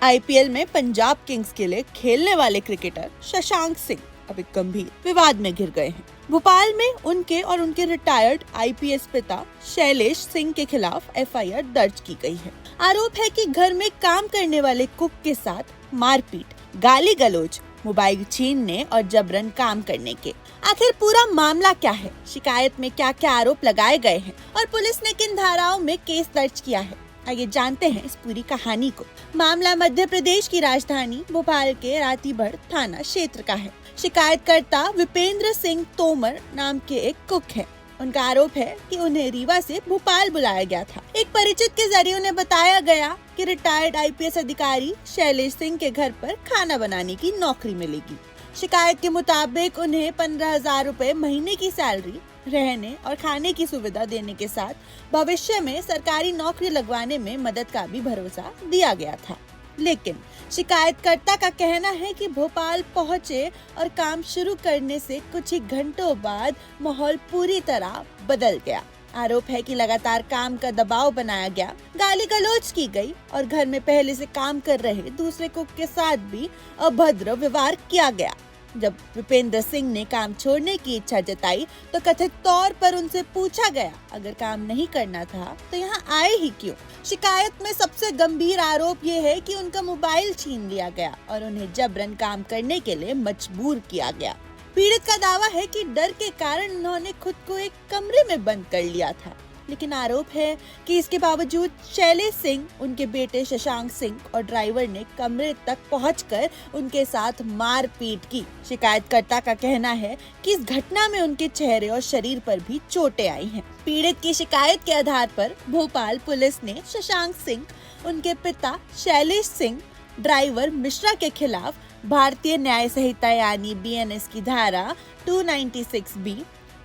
IPL में Punjab Kings के लिए खेलने वाले क्रिकेटर शशांक सिंह अब एक गंभीर विवाद में घिर गए हैं। भोपाल में उनके और उनके रिटायर्ड आईपीएस पिता शैलेश सिंह के खिलाफ एफआईआर दर्ज की गई है। आरोप है कि घर में काम करने वाले कुक के साथ मारपीट, गाली गलौज, मोबाइल छीनने और जबरन काम करने के। आखिर पूरा मामला क्या है, शिकायत में क्या क्या आरोप लगाए गए हैं और पुलिस ने किन धाराओं में केस दर्ज किया है, आइए जानते हैं इस पूरी कहानी को। मामला मध्य प्रदेश की राजधानी भोपाल के रातीभर थाना क्षेत्र का है। शिकायतकर्ता विपेंद्र सिंह तोमर नाम के एक कुक हैं। उनका आरोप है कि उन्हें रीवा से भोपाल बुलाया गया था। एक परिचित के जरिए उन्हें बताया गया कि रिटायर्ड आईपीएस अधिकारी शैलेश सिंह के घर पर खाना बनाने की नौकरी मिलेगी। शिकायत के मुताबिक उन्हें 15,000 रुपए महीने की सैलरी, रहने और खाने की सुविधा देने के साथ भविष्य में सरकारी नौकरी लगवाने में मदद का भी भरोसा दिया गया था। लेकिन शिकायतकर्ता का कहना है कि भोपाल पहुंचे और काम शुरू करने से कुछ ही घंटों बाद माहौल पूरी तरह बदल गया। आरोप है कि लगातार काम का दबाव बनाया गया, गाली गलौज की गई और घर में पहले से काम कर रहे दूसरे कुक के साथ भी अभद्र व्यवहार किया गया। जब विपेंद्र सिंह ने काम छोड़ने की इच्छा जताई तो कथित तौर पर उनसे पूछा गया, अगर काम नहीं करना था तो यहाँ आए ही क्यों। शिकायत में सबसे गंभीर आरोप ये है कि उनका मोबाइल छीन लिया गया और उन्हें जबरन काम करने के लिए मजबूर किया गया। पीड़ित का दावा है कि डर के कारण उन्होंने खुद को एक कमरे में बंद कर लिया था, लेकिन आरोप है कि इसके बावजूद शैलेश सिंह, उनके बेटे शशांक सिंह और ड्राइवर ने कमरे तक पहुंचकर उनके साथ मारपीट की। शिकायतकर्ता का कहना है कि इस घटना में उनके चेहरे और शरीर पर भी चोटें आई हैं। पीड़ित की शिकायत के आधार पर भोपाल पुलिस ने शशांक सिंह, उनके पिता शैलेश सिंह, ड्राइवर मिश्रा के खिलाफ भारतीय न्याय संहिता यानी बीएनएस की धारा 296B,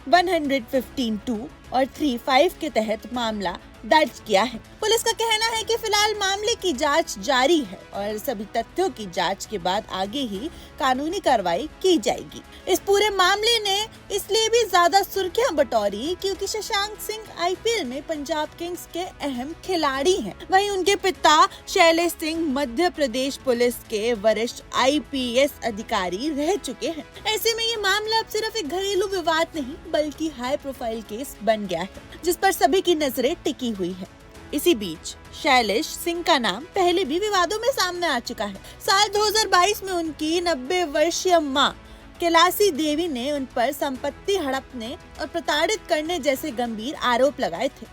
115(2) और 35 के तहत मामला दर्ज किया है। पुलिस का कहना है कि फिलहाल मामले की जांच जारी है और सभी तथ्यों की जांच के बाद आगे ही कानूनी कार्रवाई की जाएगी। इस पूरे मामले ने इसलिए भी ज्यादा सुर्खियां बटोरी क्योंकि शशांक सिंह आईपीएल में पंजाब किंग्स के अहम खिलाड़ी हैं। वहीं उनके पिता शैलेश सिंह मध्य प्रदेश पुलिस के वरिष्ठ आईपीएस अधिकारी रह चुके हैं। ऐसे में ये मामला अब सिर्फ एक घरेलू विवाद नहीं बल्कि हाई प्रोफाइल केस बन गया है, जिस पर सभी की नजरें टिकी हुई है। इसी बीच शैलेश सिंह का नाम पहले भी विवादों में सामने आ चुका है। साल 2022 में उनकी 90 वर्षीय मां कैलासी देवी ने उन पर संपत्ति हड़पने और प्रताड़ित करने जैसे गंभीर आरोप लगाए थे।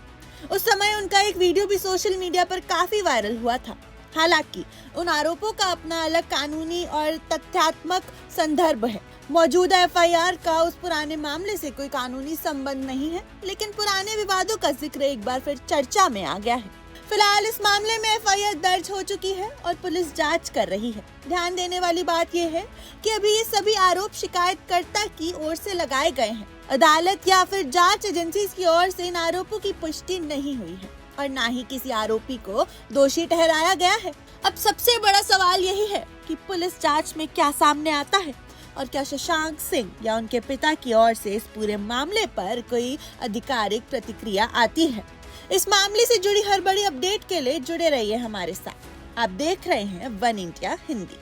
उस समय उनका एक वीडियो भी सोशल मीडिया पर काफी वायरल हुआ था। हालांकि उन आरोपों का अपना अलग कानूनी और तथ्यात्मक संदर्भ है। मौजूदा एफआईआर का उस पुराने मामले से कोई कानूनी संबंध नहीं है, लेकिन पुराने विवादों का जिक्र एक बार फिर चर्चा में आ गया है। फिलहाल इस मामले में एफआईआर दर्ज हो चुकी है और पुलिस जांच कर रही है। ध्यान देने वाली बात यह है कि अभी ये सभी आरोप शिकायतकर्ता की ओर से लगाए गए हैं। अदालत या फिर जांच एजेंसी की ओर से इन आरोपों की पुष्टि नहीं हुई है और न ही किसी आरोपी को दोषी ठहराया गया है। अब सबसे बड़ा सवाल यही है कि पुलिस जांच में क्या सामने आता है और क्या शशांक सिंह या उनके पिता की ओर से इस पूरे मामले पर कोई आधिकारिक प्रतिक्रिया आती है। इस मामले से जुड़ी हर बड़ी अपडेट के लिए जुड़े रहिए हमारे साथ। आप देख रहे हैं one India Hindi.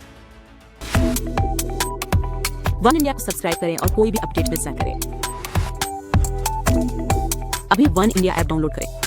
One India को सब्सक्राइब करें और कोई भी अपडेट मिस न करें। अभी वन इंडिया ऐप डाउनलोड करें।